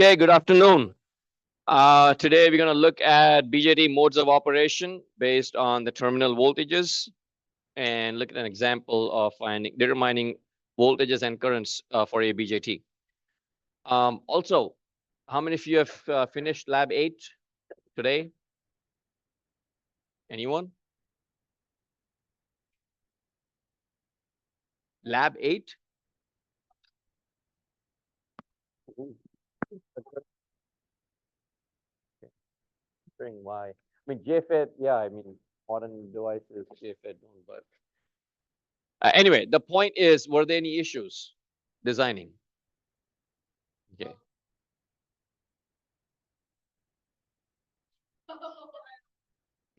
Okay, good afternoon. Today we're going to look at BJT modes of operation based on the terminal voltages and look at an example of determining voltages and currents for a BJT. Also, how many of you have finished Lab 8 today? Anyone? Lab 8? Ooh, wondering why. I mean, JFET, yeah, I mean, modern devices, JFET, but anyway, the point is, were there any issues designing? Okay.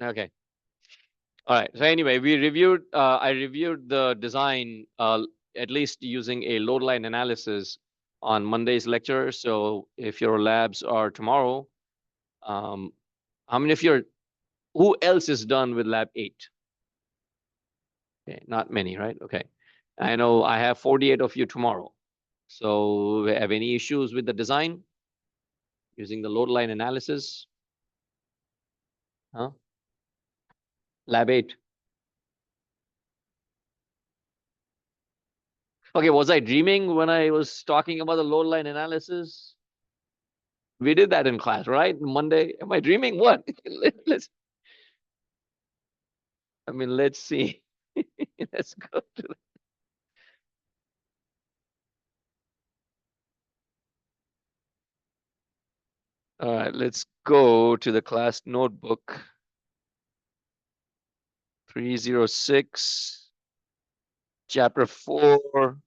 Okay. All right. So anyway, I reviewed the design, at least using a load line analysis on Monday's lecture. So if your labs are tomorrow, um, how many of your, who else is done with lab 8? Okay, not many, right? Okay. I know I have 48 of you tomorrow. So have any issues with the design using the load line analysis? Huh? Lab 8. Okay, was I dreaming when I was talking about the load line analysis? We did that in class, right? Monday. Am I dreaming? What? Let's. I mean, let's see. Let's go to. All right. Let's go to the class notebook. 306, chapter 4,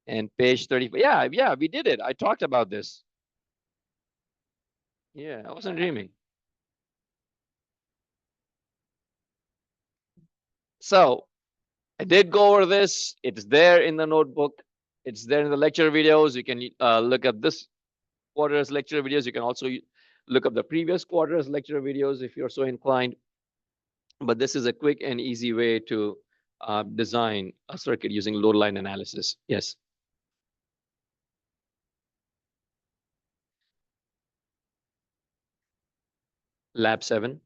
and page 34. Yeah, we did it. I talked about this. Yeah, I wasn't dreaming. So I did go over this. It's there in the notebook. It's there in the lecture videos. You can look at this quarter's lecture videos. You can also look up the previous quarter's lecture videos if you're so inclined. But this is a quick and easy way to design a circuit using load line analysis. Yes. Lab 7.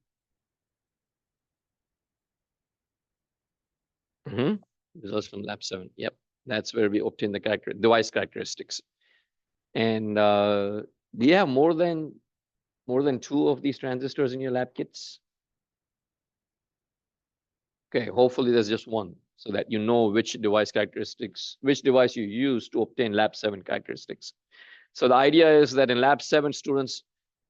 Mm-hmm. Results from lab 7. Yep. That's where we obtain the device characteristics. And do you have more than 2 of these transistors in your lab kits? Okay, hopefully there's just one so that you know which device you use to obtain lab 7 characteristics. So the idea is that in lab 7, students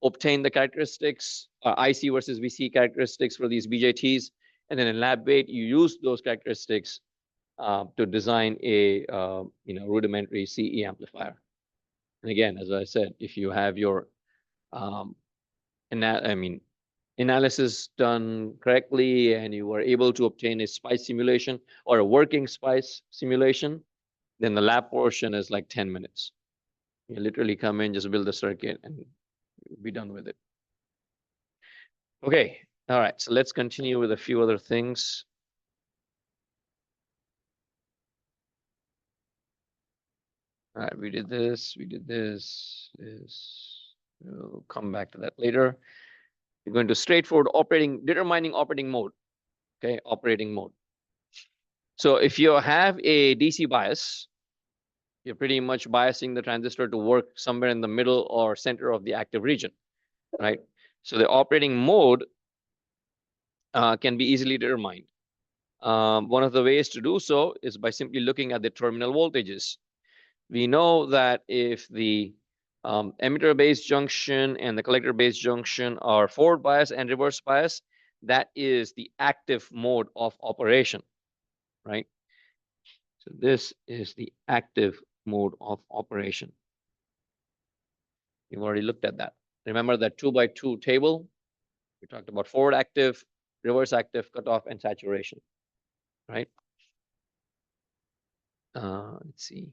obtain the characteristics, IC versus VC characteristics for these BJTs. And then in lab 8, you use those characteristics to design a rudimentary CE amplifier. And again, as I said, if you have your analysis done correctly and you were able to obtain a SPICE simulation or a working SPICE simulation, then the lab portion is like 10 minutes. You literally come in, just build a circuit and be done with it. Okay. All right. So let's continue with a few other things. All right. We did this. We'll come back to that later. We're going to straightforward determining operating mode. Okay. Operating mode. So if you have a DC bias, you're pretty much biasing the transistor to work somewhere in the middle or center of the active region, right? So the operating mode can be easily determined. One of the ways to do so is by simply looking at the terminal voltages. We know that if the emitter base junction and the collector base junction are forward bias and reverse bias, that is the active mode of operation, right? So this is the active mode of operation. You've already looked at that. Remember that 2x2 table? We talked about forward active, reverse active, cutoff, and saturation, right? Let's see.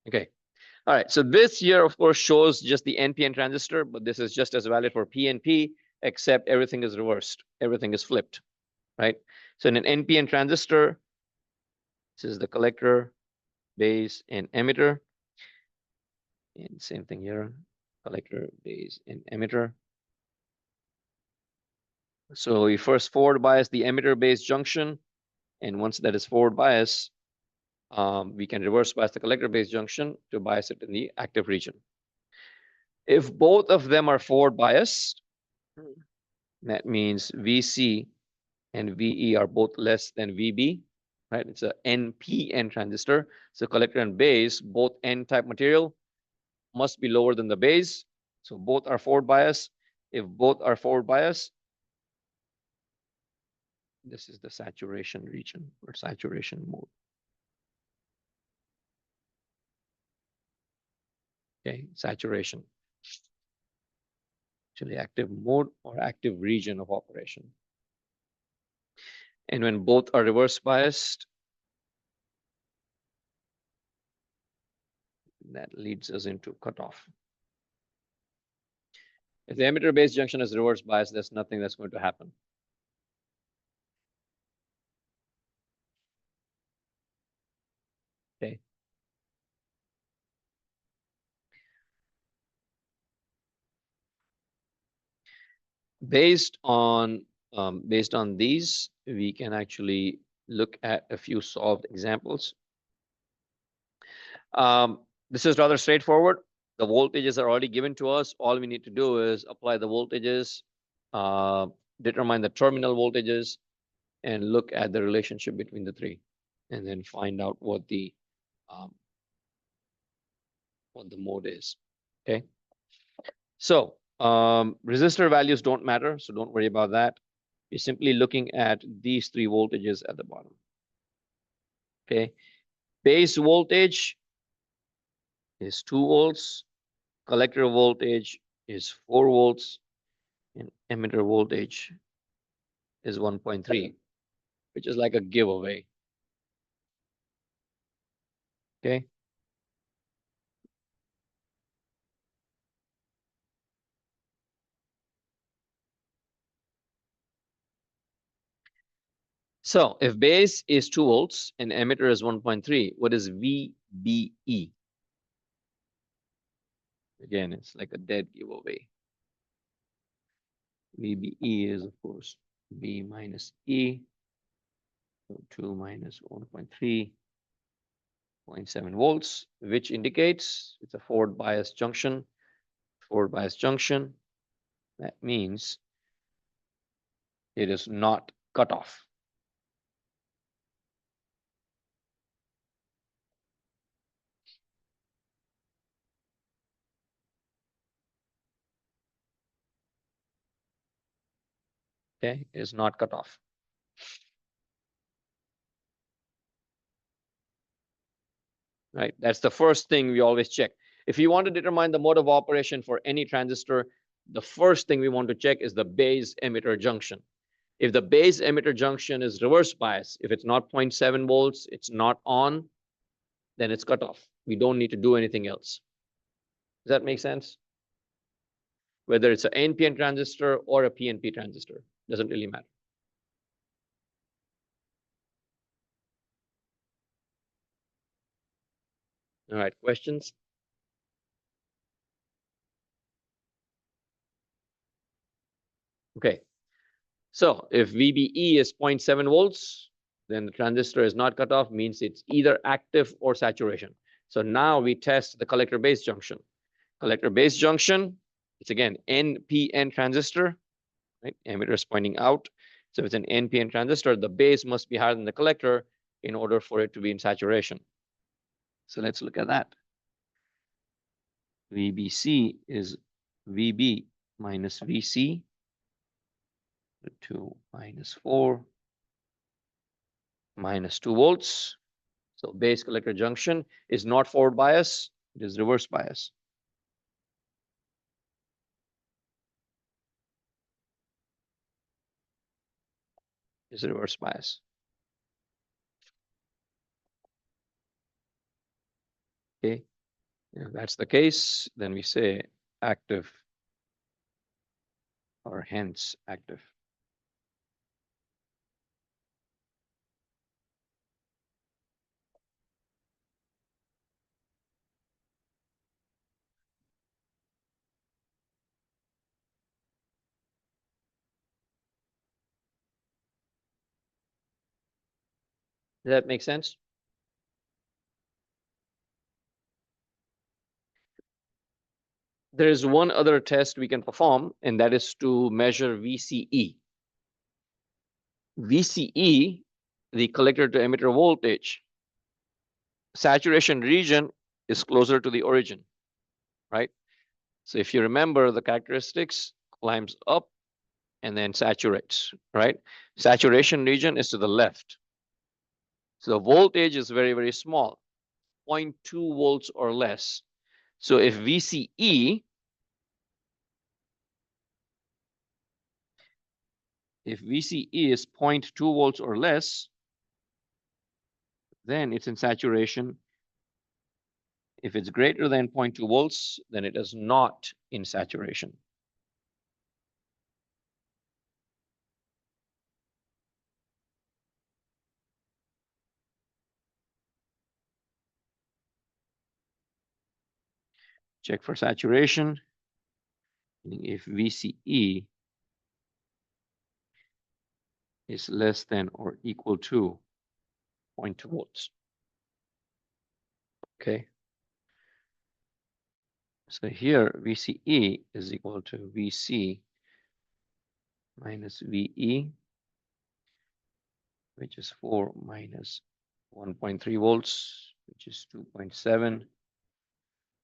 Okay. All right, so this here, of course, shows just the NPN transistor, but this is just as valid for PNP, except everything is reversed. Everything is flipped, right? So in an NPN transistor, this is the collector, base, and emitter. And same thing here, collector, base, and emitter. So we first forward bias the emitter base junction, and once that is forward bias, we can reverse bias the collector base junction to bias it in the active region. If both of them are forward biased, that means VC and VE are both less than VB, right? It's a NPN transistor. So collector and base, both N-type material, must be lower than the base. So both are forward bias. If both are forward bias, this is the saturation region or saturation mode. Okay, saturation. Actually, active mode or active region of operation. And when both are reverse biased, that leads us into cutoff. If the emitter base junction is reverse biased, there's nothing that's going to happen. Okay. Based on these, we can actually look at a few solved examples. This is rather straightforward. The voltages are already given to us. All we need to do is apply the voltages, determine the terminal voltages, and look at the relationship between the three, and then find out what the mode is. Okay. So resistor values don't matter, so don't worry about that. We're simply looking at these three voltages at the bottom. Okay. Base voltage is 2 volts. Collector voltage is 4 volts. And emitter voltage is 1.3, which is like a giveaway. Okay. So if base is 2 volts and emitter is 1.3, what is VBE? Again, it's like a dead giveaway. VBE is, of course, B minus E. So 2 minus 1.3, 0.7 volts, which indicates it's a forward bias junction. Forward bias junction. That means it is not cut off. Okay, it is not cut off. Right, that's the first thing we always check. If you want to determine the mode of operation for any transistor, the first thing we want to check is the base emitter junction. If the base emitter junction is reverse bias, if it's not 0.7 volts, it's not on, then it's cut off. We don't need to do anything else. Does that make sense? Whether it's an NPN transistor or a PNP transistor, doesn't really matter. All right, questions? Okay, so if VBE is 0.7 volts, then the transistor is not cut off, means it's either active or saturation. So now we test the collector base junction. Collector base junction, it's again NPN transistor, right? Emitter is pointing out. So if it's an NPN transistor, the base must be higher than the collector in order for it to be in saturation. So let's look at that. VBC is VB minus VC. 2 minus 4 minus 2 volts. So base collector junction is not forward bias, it is reverse bias. Is reverse bias. Okay. If that's the case, then we say active or hence active. Does that make sense? There is one other test we can perform, and that is to measure VCE. VCE, the collector to emitter voltage, saturation region is closer to the origin, right? So if you remember the characteristics, climbs up and then saturates, right? Saturation region is to the left. So the voltage is very, very small, 0.2 volts or less. So if VCE, is 0.2 volts or less, then it's in saturation. If it's greater than 0.2 volts, then it is not in saturation. Check for saturation. If VCE is less than or equal to 0.2 volts. Okay. So here VCE is equal to VC minus VE, which is 4 minus 1.3 volts, which is 2.7.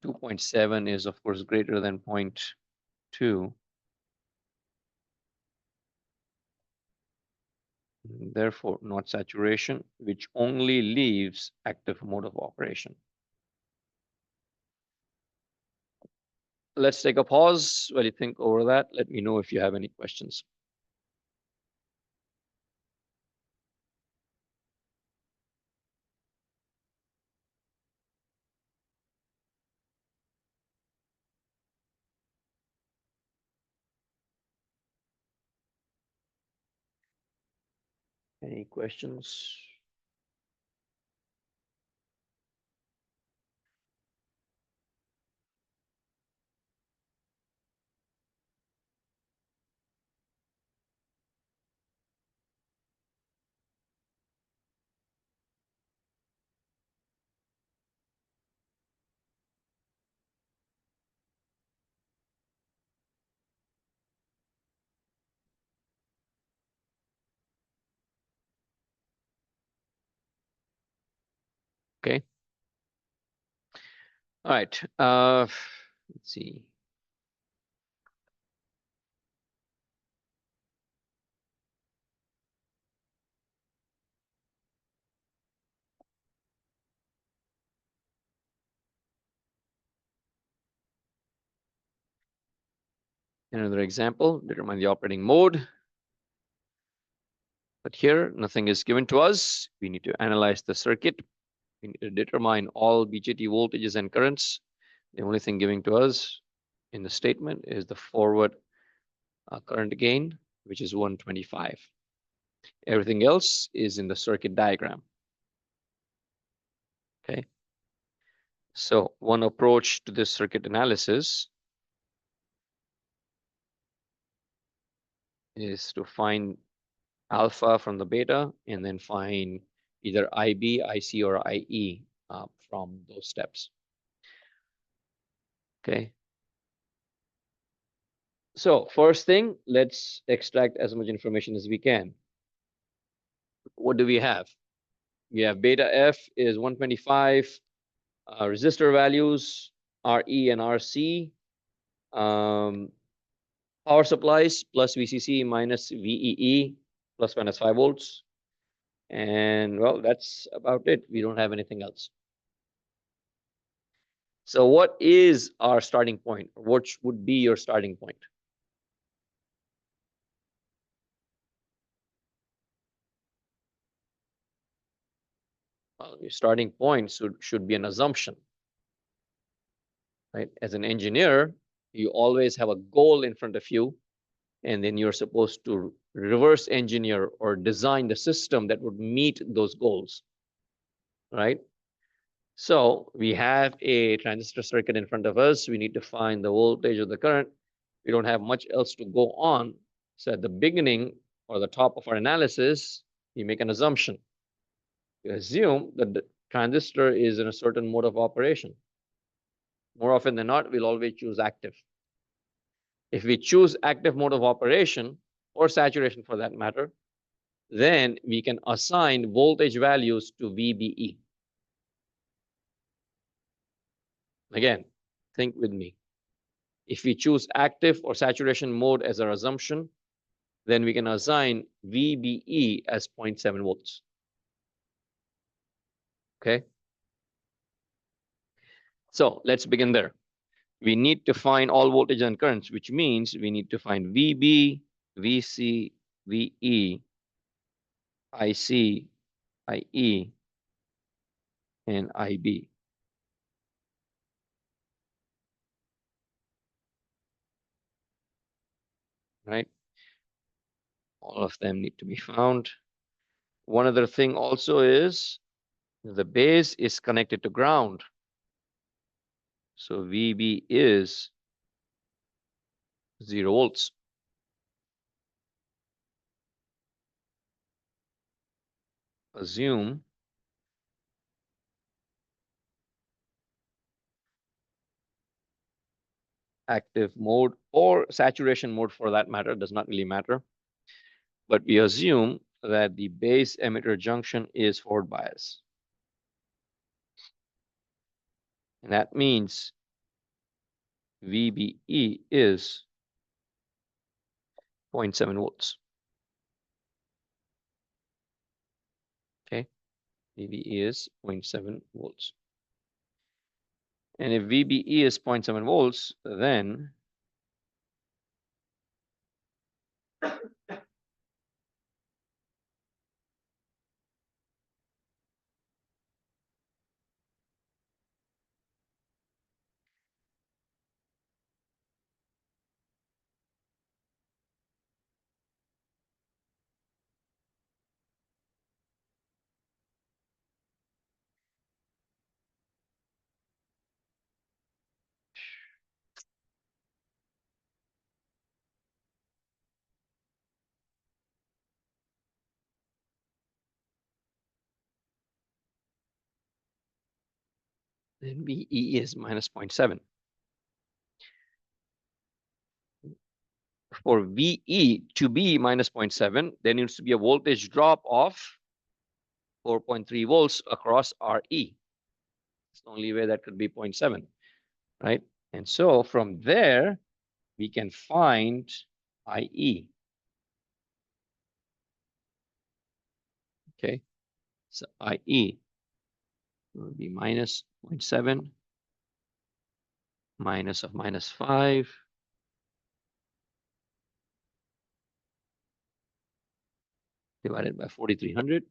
2.7 is, of course, greater than 0.2. Therefore, not saturation, which only leaves active mode of operation. Let's take a pause while you think over that. Let me know if you have any questions. Any questions? Okay. All right. Let's see. Another example, determine the operating mode. But here, nothing is given to us. We need to analyze the circuit. We need to determine all BJT voltages and currents. The only thing given to us in the statement is the forward current gain, which is 125. Everything else is in the circuit diagram. Okay. So one approach to this circuit analysis is to find alpha from the beta and then find either IB, IC, or IE from those steps. Okay. So first thing, let's extract as much information as we can. What do we have? We have beta F is 125, resistor values, RE and RC, power supplies plus VCC minus VEE plus minus 5 volts. And well, that's about it. We don't have anything else. So what is our starting point? What would be your starting point? Well, your starting point should be an assumption. right? As an engineer, you always have a goal in front of you, and then you're supposed to reverse engineer or design the system that would meet those goals, right? So we have a transistor circuit in front of us. We need to find the voltage or the current. We don't have much else to go on. So at the beginning or the top of our analysis, we make an assumption. We assume that the transistor is in a certain mode of operation. More often than not, we'll always choose active. If we choose active mode of operation, or saturation for that matter, then we can assign voltage values to VBE. Again, think with me. If we choose active or saturation mode as our assumption, then we can assign VBE as 0.7 volts. Okay. So let's begin there. We need to find all voltage and currents, which means we need to find VB, VC, VE, IC, IE, and IB. Right? All of them need to be found. One other thing also is the base is connected to ground. So VB is 0 volts. Assume active mode or saturation mode for that matter, does not really matter. But we assume that the base emitter junction is forward bias. And that means VBE is 0.7 volts. Okay, VBE is 0.7 volts. And if VBE is 0.7 volts, then VE is minus 0.7. For VE to be minus 0.7, there needs to be a voltage drop of 4.3 volts across RE. It's the only way that could be 0.7, right? And so from there, we can find IE. Okay, so IE will be minus 0.7 minus of minus 5 divided by 4300.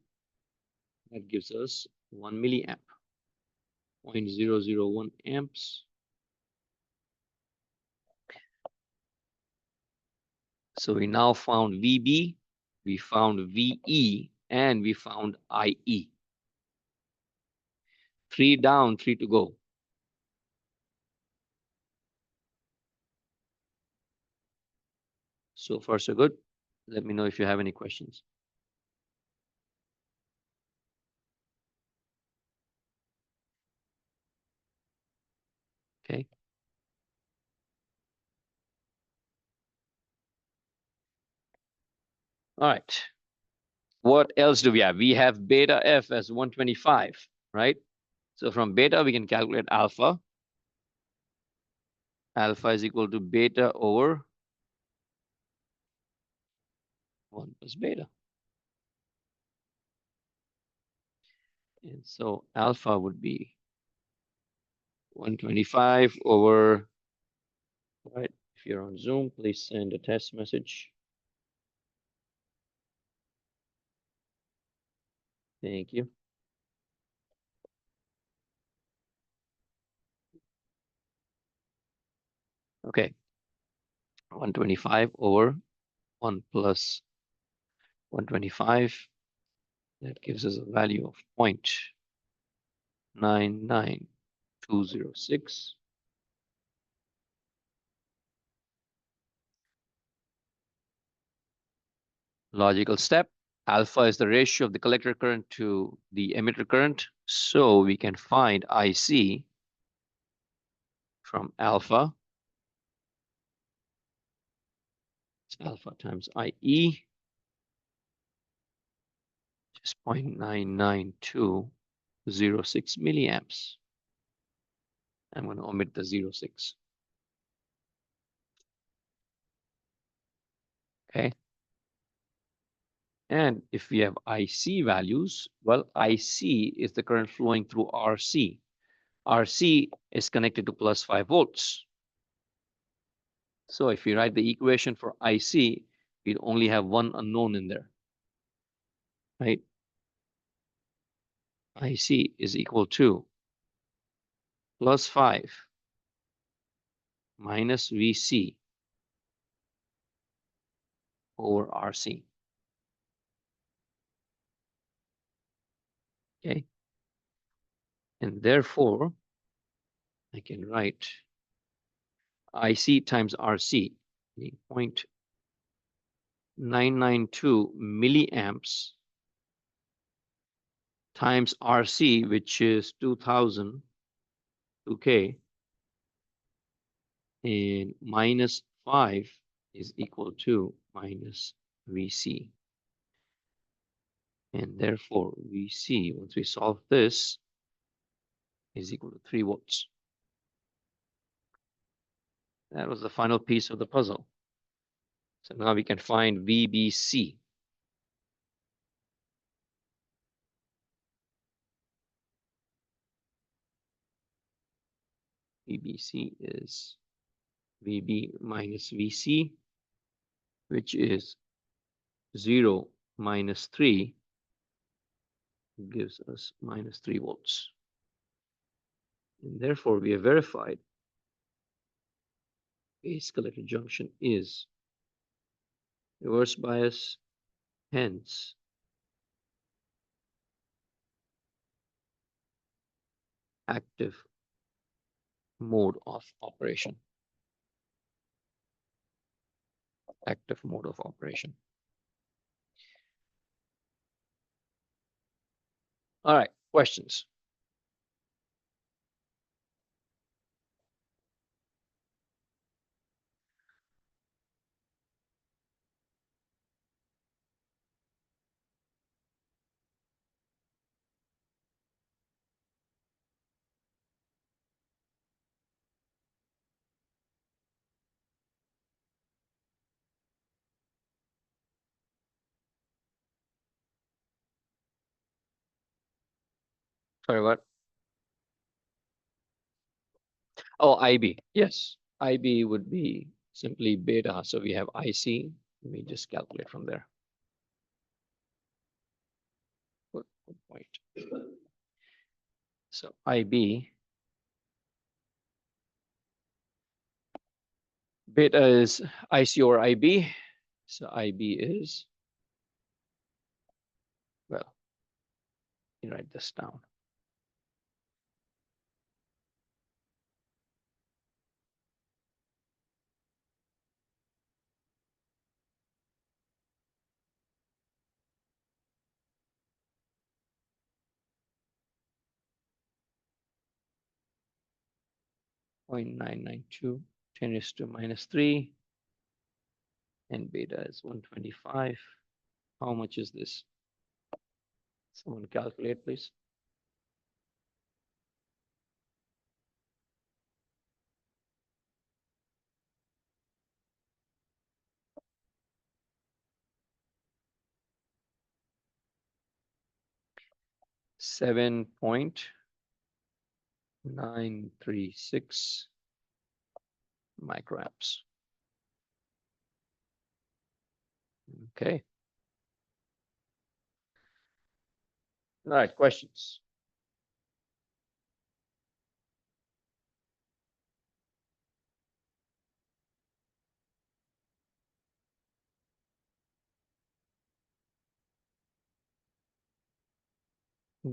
That gives us 1 milliamp, 0.001 amps. So we now found VB, we found VE, and we found IE. 3 down, 3 to go. So far, so good. Let me know if you have any questions. Okay. All right. What else do we have? We have beta F as 125, right? So from beta, we can calculate alpha. Alpha is equal to beta over 1 plus beta. And so alpha would be 125 over, right? If you're on Zoom, please send a test message. Thank you. Okay, 125 over 1 plus 125. That gives us a value of 0.99206. Logical step. Alpha is the ratio of the collector current to the emitter current. So we can find IC from alpha. It's alpha times IE, which is 0.99206 milliamps. I'm going to omit the 0.6. Okay. And if we have IC values, well, IC is the current flowing through RC. RC is connected to plus 5 volts. So if we write the equation for IC, we'd only have one unknown in there, right? IC is equal to plus 5 minus VC over RC. Okay. And therefore, I can write IC times RC, 0.992 milliamps times RC, which is 2000, 2K, and minus 5 is equal to minus VC. And therefore, VC, once we solve this, is equal to 3 volts. That was the final piece of the puzzle. So now we can find VBC. VBC is VB minus VC, which is 0 minus 3, gives us minus 3 volts. And therefore, we have verified base collector junction is reverse bias, hence active mode of operation. Active mode of operation. All right, questions? Sorry, what? Oh, IB. Yes, IB would be simply beta. So we have IC. Let me just calculate from there. Good point. So IB, beta is IC or IB. So IB is, well, you write this down. Point 0.992, 10 is to minus 3, and beta is 125. How much is this? Someone calculate, please. $7.936 microamps. Okay. All right, questions?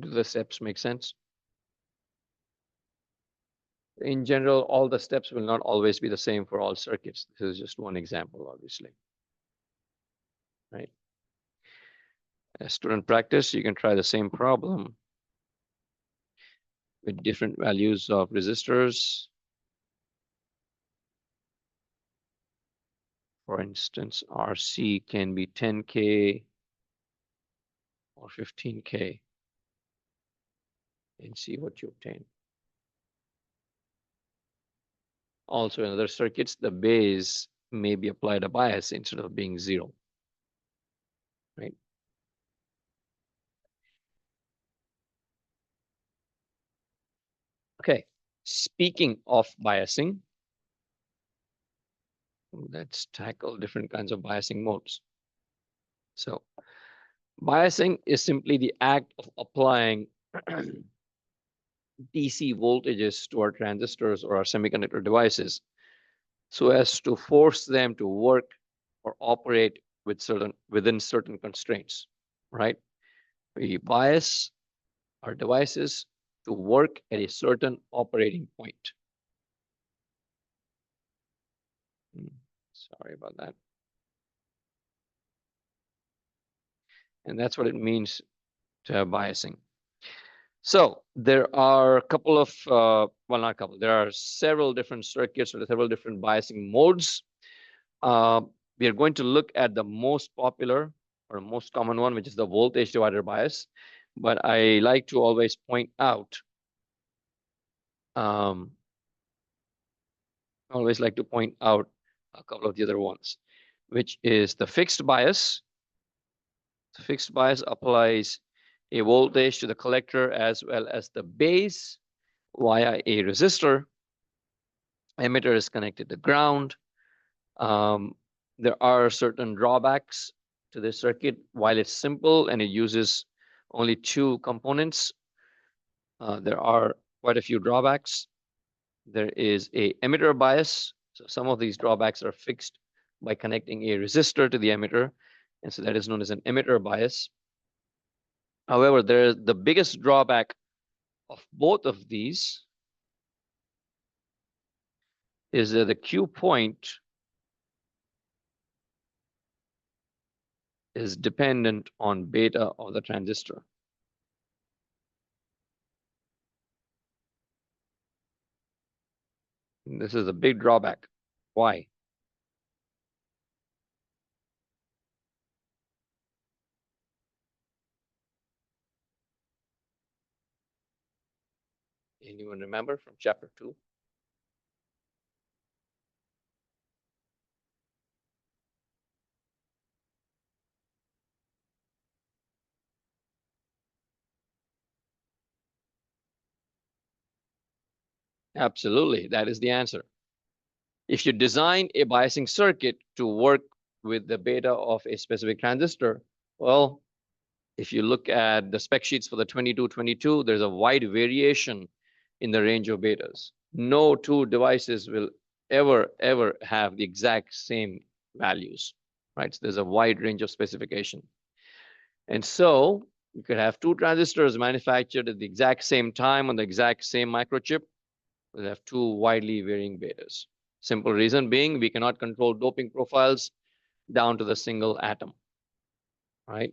Do the steps make sense? In general, all the steps will not always be the same for all circuits. This is just one example, obviously. Right? As student practice, you can try the same problem with different values of resistors. For instance, RC can be 10K or 15K, and see what you obtain. Also, in other circuits, the base may be applied a bias instead of being 0. Right? Okay, speaking of biasing, let's tackle different kinds of biasing modes. So biasing is simply the act of applying DC voltages to our transistors or our semiconductor devices so as to force them to work or operate within certain constraints, right? We bias our devices to work at a certain operating point. Sorry about that. And that's what it means to have biasing. So there are a couple of, well, not a couple, there are several different circuits or several different biasing modes. We are going to look at the most popular or most common one, which is the voltage divider bias. But I like to always point out, a couple of the other ones, which is the fixed bias. The fixed bias applies a voltage to the collector as well as the base via a resistor. Emitter is connected to ground. There are certain drawbacks to this circuit. While it's simple and it uses only 2 components, there are quite a few drawbacks. There is a emitter bias. So some of these drawbacks are fixed by connecting a resistor to the emitter. And so that is known as an emitter bias. However, the biggest drawback of both of these is that the Q point is dependent on beta of the transistor. And this is a big drawback. Why? Anyone remember from chapter 2? Absolutely, that is the answer. If you design a biasing circuit to work with the beta of a specific transistor, well, if you look at the spec sheets for the 2222, there's a wide variation in the range of betas. No 2 devices will ever have the exact same values, right? So there's a wide range of specification. And so you could have 2 transistors manufactured at the exact same time on the exact same microchip. We'll have 2 widely varying betas. Simple reason being we cannot control doping profiles down to the single atom, right?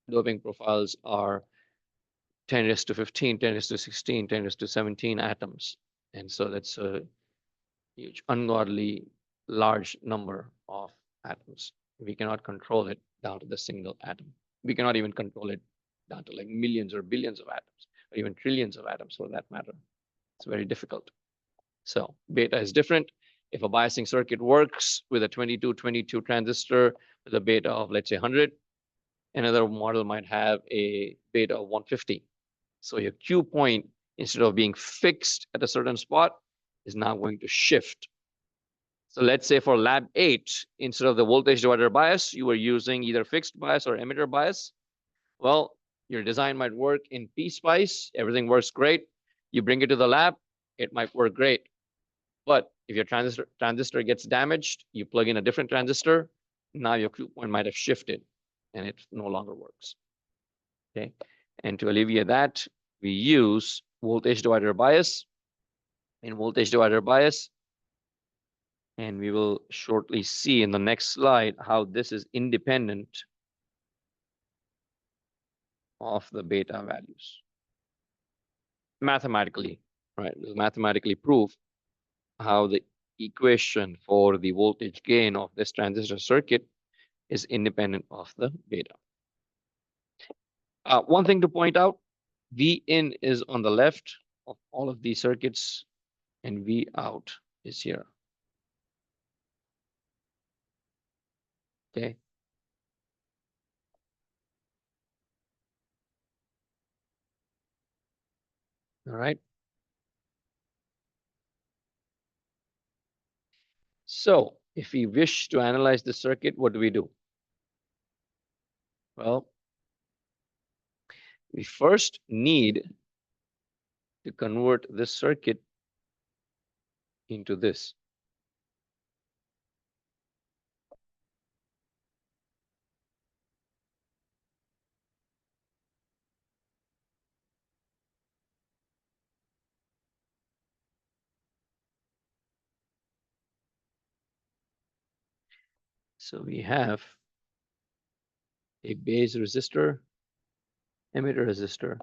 Doping profiles are 10 raised to 15, 10 raised to 16, 10 raised to 17 atoms. And so that's a huge, ungodly large number of atoms. We cannot control it down to the single atom. We cannot even control it down to like millions or billions of atoms, or even trillions of atoms for that matter. It's very difficult. So beta is different. If a biasing circuit works with a 2222 transistor with a beta of, let's say, 100, another model might have a beta of 150. So your Q point, instead of being fixed at a certain spot, is now going to shift. So let's say for lab 8, instead of the voltage divider bias, you were using either fixed bias or emitter bias. Well, your design might work in PSpice. Everything works great. You bring it to the lab, it might work great. But if your transistor gets damaged, you plug in a different transistor, now your Q point might have shifted and it no longer works. Okay. And to alleviate that, we use voltage divider bias. In voltage divider bias, and we will shortly see in the next slide how this is independent of the beta values. Mathematically, right? We'll mathematically prove how the equation for the voltage gain of this transistor circuit is independent of the beta. One thing to point out, V in is on the left of all of these circuits, and V out is here. Okay. All right. So if we wish to analyze the circuit, what do we do? Well, we first need to convert this circuit into this. So we have a base resistor, emitter resistor,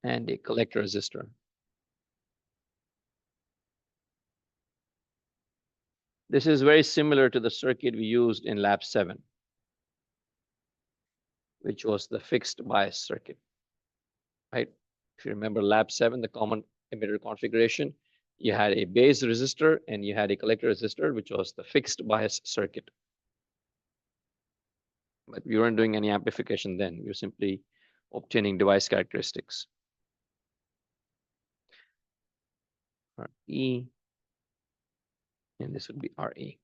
and a collector resistor. This is very similar to the circuit we used in lab 7, which was the fixed bias circuit, right? If you remember lab 7, the common emitter configuration, you had a base resistor and you had a collector resistor, which was the fixed bias circuit. But we weren't doing any amplification then. We were simply obtaining device characteristics. RE, and this would be RE.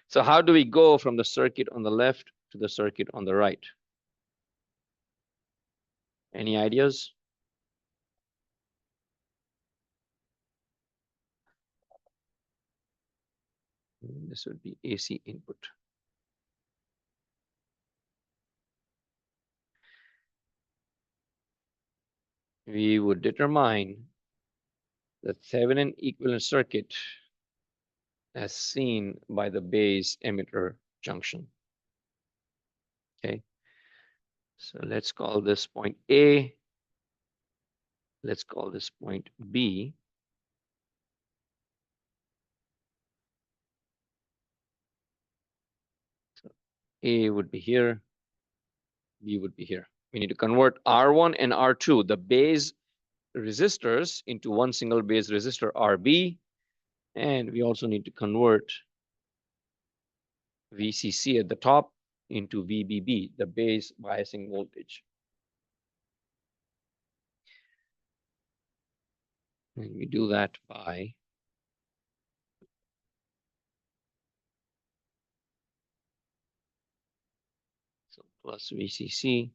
So how do we go from the circuit on the left to the circuit on the right? Any ideas? This would be AC input. We would determine the Thevenin equivalent circuit as seen by the base emitter junction. Okay, so let's call this point A. Let's call this point B. So A would be here, B would be here. We need to convert R1 and R2, the base resistors, into one single base resistor RB. And we also need to convert VCC at the top into VBB, the base biasing voltage. And we do that by so plus VCC,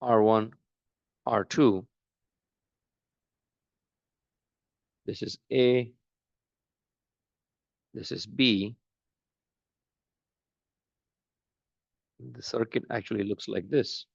R1, R2. This is A, this is B. The circuit actually looks like this.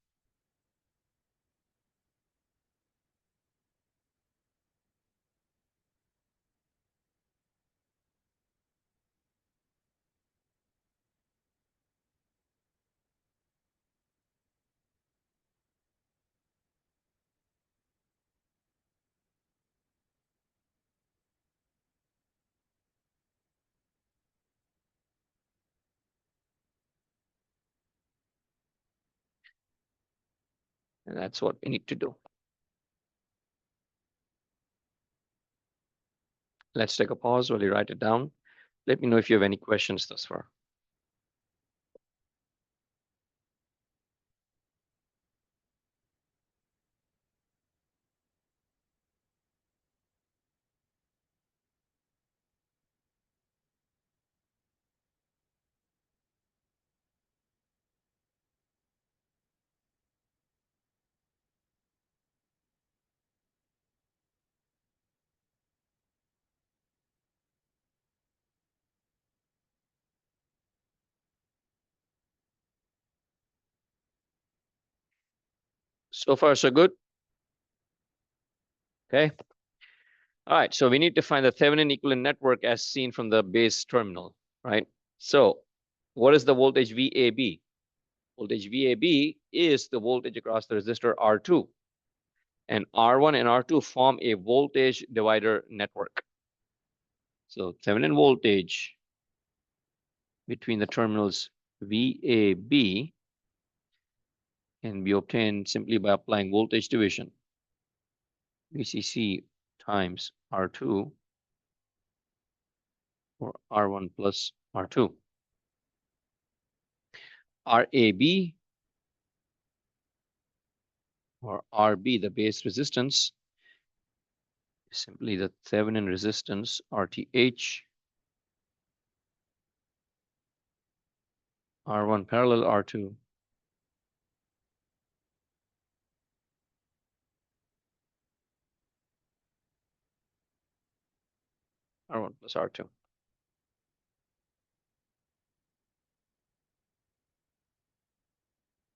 And that's what we need to do. Let's take a pause while you write it down. Let me know if you have any questions thus far. So far, so good. Okay. All right. So we need to find the Thevenin equivalent network as seen from the base terminal, right? So what is the voltage VAB? Voltage VAB is the voltage across the resistor R2. And R1 and R2 form a voltage divider network. So Thevenin voltage between the terminals VAB can be obtained simply by applying voltage division. VCC times R2 or R1 plus R2. RAB or RB, the base resistance, is simply the Thevenin resistance RTH, R1 parallel R2, R1 plus R2.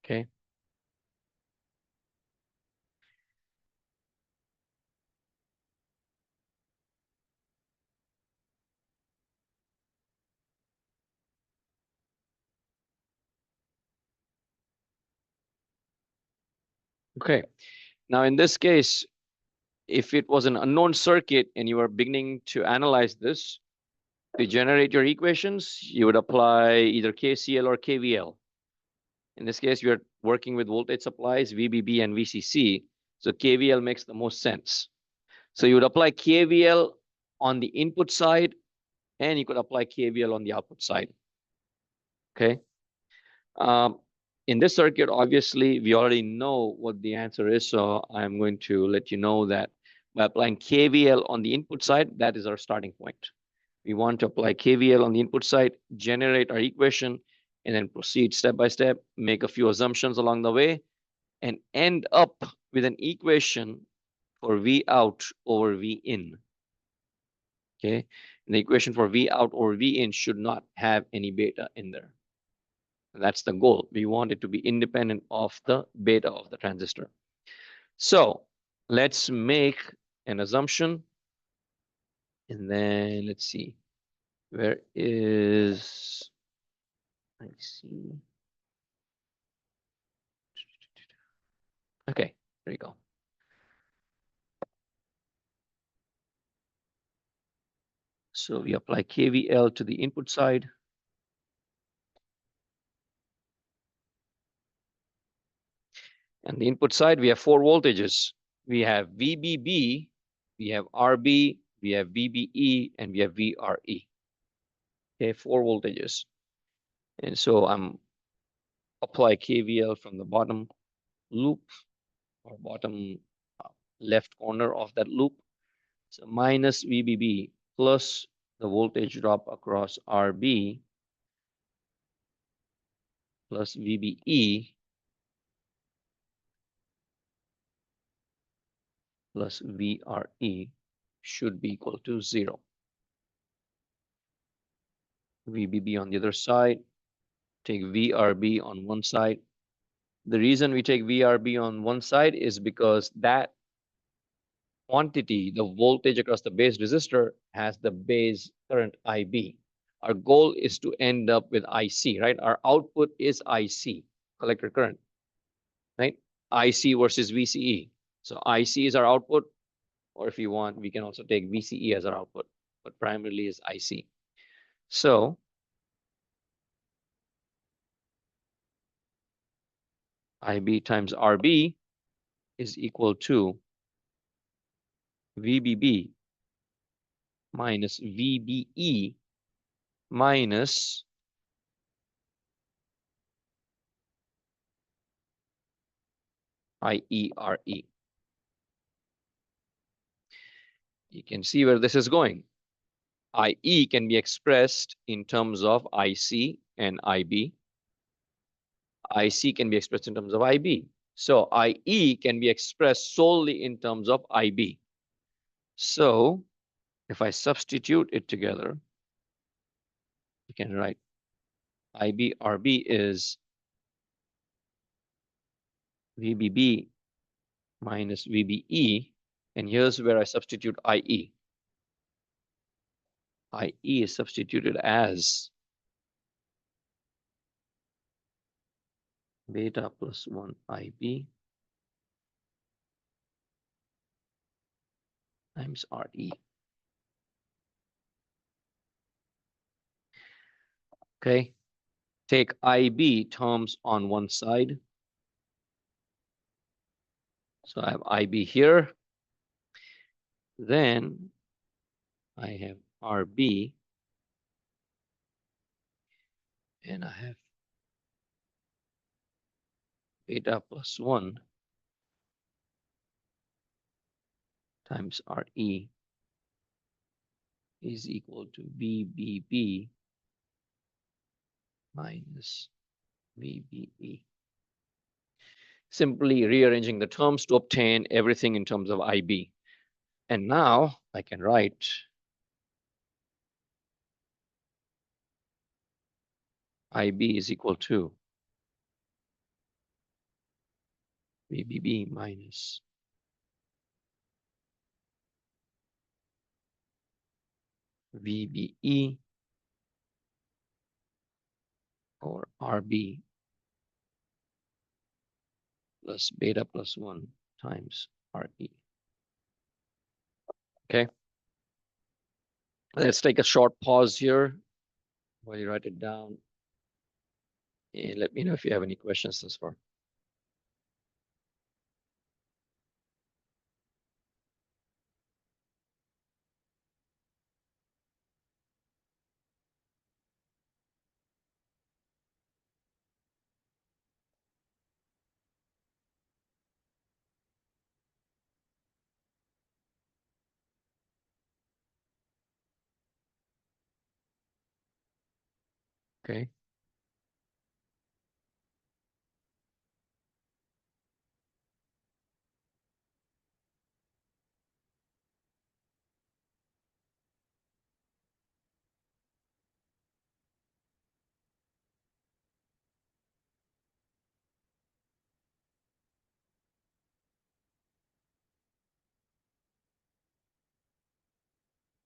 Okay. Okay. Now in this case, if it was an unknown circuit and you were beginning to analyze this, to generate your equations, you would apply either KCL or KVL. In this case, we are working with voltage supplies, VBB and VCC. So KVL makes the most sense. So you would apply KVL on the input side, and you could apply KVL on the output side. Okay. In this circuit, obviously, we already know what the answer is. So I'm going to let you know that by applying KVL on the input side, that is our starting point. We want to apply KVL on the input side, generate our equation, and then proceed step by step, make a few assumptions along the way, and end up with an equation for V out over V in. Okay. And the equation for V out over V in should not have any beta in there. That's the goal. We want it to be independent of the beta of the transistor. So let's make an assumption. And then let's see. Where is, let's see. Okay, there you go. So we apply KVL to the input side. And the input side, we have four voltages. We have VBB, we have RB, we have VBE, and we have VRE. Okay, four voltages. And so I'm apply KVL from the bottom loop or bottom left corner of that loop. So minus VBB plus the voltage drop across RB plus VBE plus VRE should be equal to 0. VBB on the other side, take VRB on one side. The reason we take VRB on one side is because that quantity, the voltage across the base resistor, has the base current IB. Our goal is to end up with IC, right? Our output is IC, collector current, right? IC versus VCE. So IC is our output, or if you want, we can also take VCE as our output, but primarily is IC. So IB times RB is equal to VBB minus VBE minus IERE. You can see where this is going. IE can be expressed in terms of IC and IB. IC can be expressed in terms of IB. So IE can be expressed solely in terms of IB. So if I substitute it together, you can write IB RB is VBB minus VBE. And here's where I substitute IE. IE is substituted as beta plus 1 IB times RE. Okay, take IB terms on one side. So I have IB here. Then I have RB. And I have beta plus 1 times RE is equal to VBB minus VBE. Simply rearranging the terms to obtain everything in terms of IB. And now I can write IB is equal to VBB minus VBE or RB plus beta plus 1 times RE. Okay. Let's take a short pause here while you write it down. And let me know if you have any questions thus far. Okay.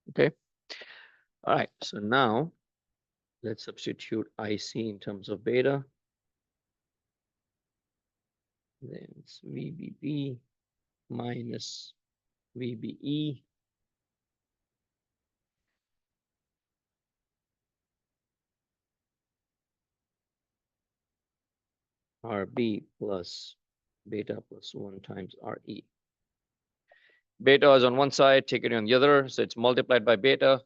Okay. All right. So now let's substitute IC in terms of beta. Then it's VBB minus VBE RB plus beta plus 1 times RE. Beta is on one side, take it on the other. So it's multiplied by beta.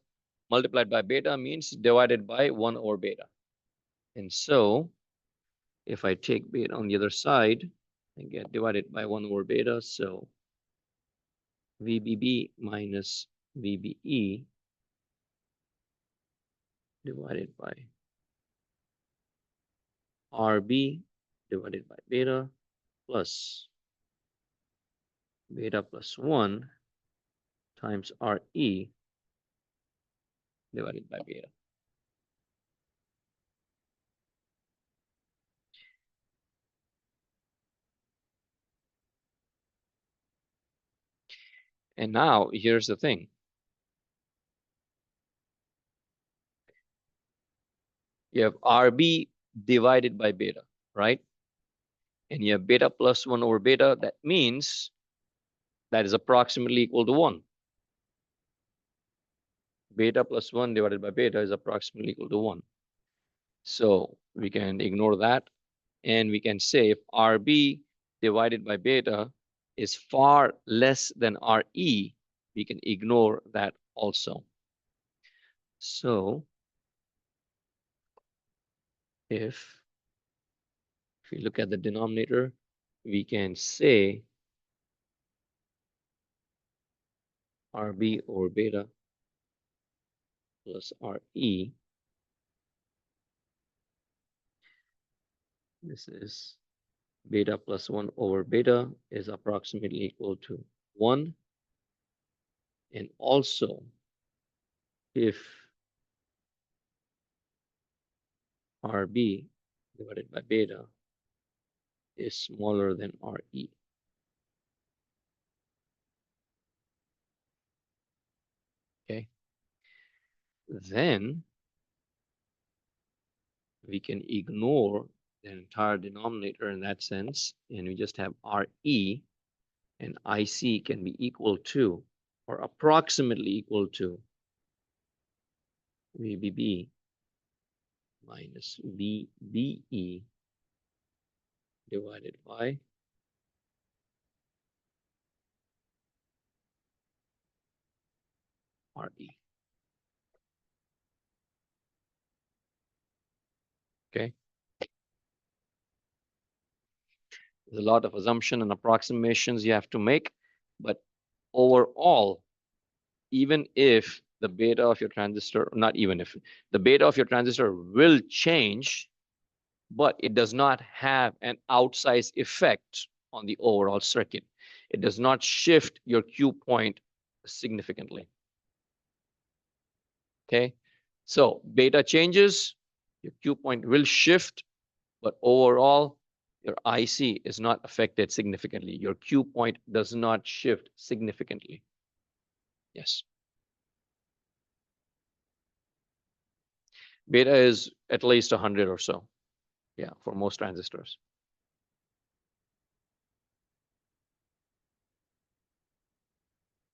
Multiplied by beta means divided by 1 over beta. And so if I take beta on the other side, I get divided by 1 over beta. So VBB minus VBE divided by RB divided by beta plus beta plus 1 times RE divided by beta. And now here's the thing. You have RB divided by beta, right? And you have beta plus 1 over beta. That means that is approximately equal to 1. Beta plus 1 divided by beta is approximately equal to 1. So we can ignore that. And we can say if RB divided by beta is far less than RE, we can ignore that also. So if we look at the denominator, we can say RB over beta plus RE. This is beta plus 1 over beta is approximately equal to 1. And also, if RB divided by beta is smaller than RE. then we can ignore the entire denominator in that sense, and we just have RE, and IC can be equal to, or approximately equal to, VBB minus VBE divided by RE. Okay. There's a lot of assumption and approximations you have to make, but overall, even if the beta of your transistor, not even if, the beta of your transistor will change, but it does not have an outsized effect on the overall circuit. It does not shift your Q point significantly. Okay, so beta changes, your Q point will shift, but overall, your IC is not affected significantly. Your Q point does not shift significantly. Yes. Beta is at least 100 or so. Yeah, for most transistors.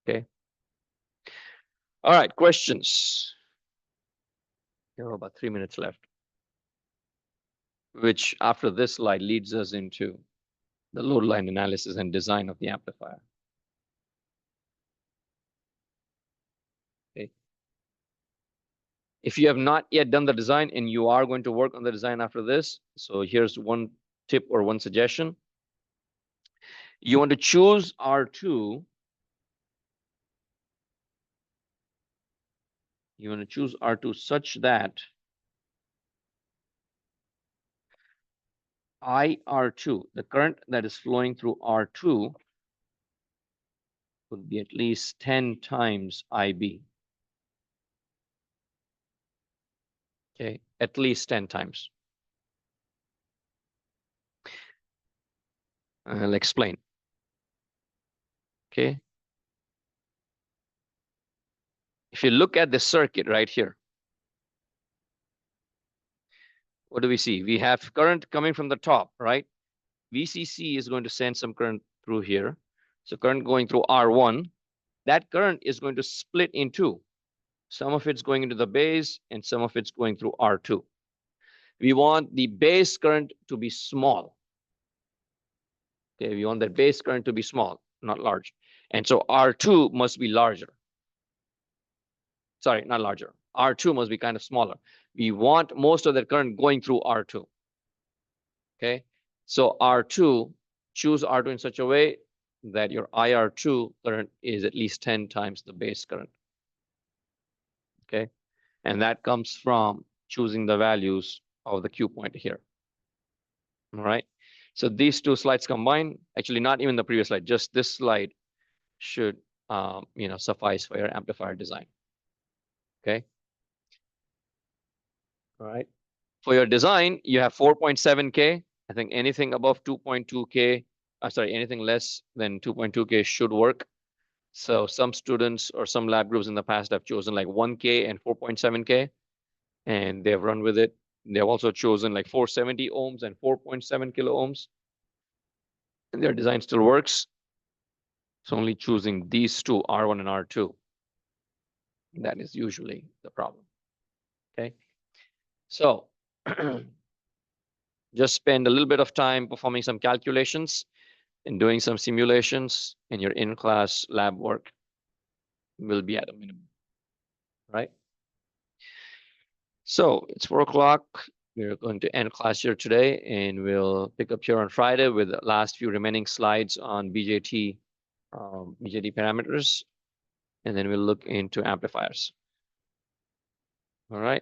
Okay. All right, questions. You have about 3 minutes left, which after this slide leads us into the load line analysis and design of the amplifier. Okay. If you have not yet done the design and you are going to work on the design after this, so here's one tip or one suggestion. You want to choose R2. You want to choose R2 such that IR2, the current that is flowing through R2, would be at least 10 times IB. Okay, at least 10 times. I'll explain. Okay. If you look at the circuit right here, what do we see? We have current coming from the top, right? VCC is going to send some current through here. So current going through R1, that current is going to split in two. Some of it's going into the base and some of it's going through R2. We want the base current to be small. Okay, we want that base current to be small, not large. And so R2 must be larger. Sorry, not larger. R2 must be kind of smaller. We want most of that current going through R2. Okay, so R2, choose R2 in such a way that your IR2 current is at least 10 times the base current. Okay, and that comes from choosing the values of the Q point here. All right, so these two slides combined, actually not even the previous slide, just this slide should suffice for your amplifier design. Okay. All right. For your design, you have 4.7K. I think anything above 2.2K, anything less than 2.2K should work. So some students or some lab groups in the past have chosen like 1K and 4.7K, and they've run with it. They've also chosen like 470 ohms and 4.7 kilo ohms. And their design still works. So only choosing these two, R1 and R2. That is usually the problem. Okay. So just spend a little bit of time performing some calculations and doing some simulations, and your in-class lab work will be at a minimum, right? So it's 4 o'clock. We're going to end class here today, and we'll pick up here on Friday with the last few remaining slides on BJT parameters, and then we'll look into amplifiers. All right.